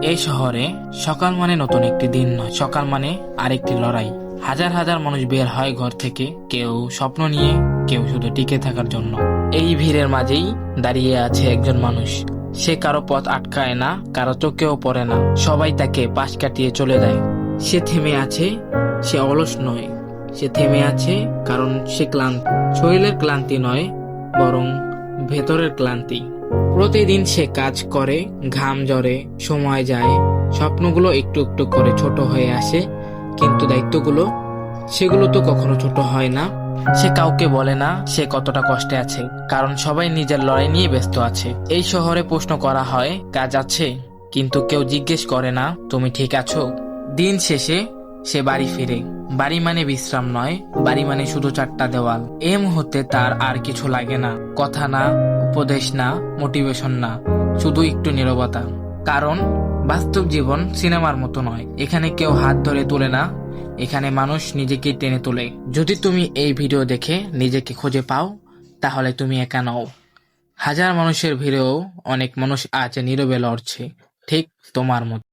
এই শহরে সকাল মানে নতুন একটি দিন নয়, সকাল মানে আরেকটি লড়াই। হাজার হাজার মানুষ বের হয় ঘর থেকে, কেউ স্বপ্ন নিয়ে, কেউ শুধু টিকে থাকার জন্য। এই ভিড়ের মাঝেই দাঁড়িয়ে আছে একজন মানুষ। সে কারো পথ আটকায় না, কারো চোখেও পড়ে না, সবাই তাকে পাশ কাটিয়ে চলে যায়। সে থেমে আছে, সে অলস নয়, সে থেমে আছে কারণ সে ক্লান্ত। শরীরের ক্লান্তি নয়, বরং ভেতরের ক্লান্তি। প্রতিদিন সে কাজ করে, ঘাম ঝরে, সময় যায়, স্বপ্নগুলো একটু একটু করে ছোট হয়ে আসে, কিন্তু দায়িত্বগুলো, সেগুলো তো কখনো ছোট হয় না। সে কাউকে বলে না সে কতটা কষ্টে আছে, কারণ সবাই নিজের লড়াই নিয়ে ব্যস্ত আছে। এই শহরে প্রশ্ন করা হয় কাজ আছে, কিন্তু কেউ জিজ্ঞেস করে না তুমি ঠিক আছো। দিন শেষে সে বাড়ি ফিরে। বাড়ি মানে বিশ্রাম নয়, বাড়ি মানে শুধু চারটা দেওয়াল। এই মুহূর্তে তার আর কিছু লাগে না, কথা না, উপদেশ না, মোটিভেশন না, শুধু একটু নীরবতা। কারণ বাস্তব জীবন সিনেমার মতো নয়, এখানে কেউ হাত ধরে তোলে না, এখানে মানুষ নিজেকে টেনে তোলে। যদি তুমি এই ভিডিও দেখে নিজেকে খুঁজে পাও, তাহলে তুমি একা নও। হাজার মানুষের ভিড়েও অনেক মানুষ আজ নীরবে লড়ছে, ঠিক তোমার মতো।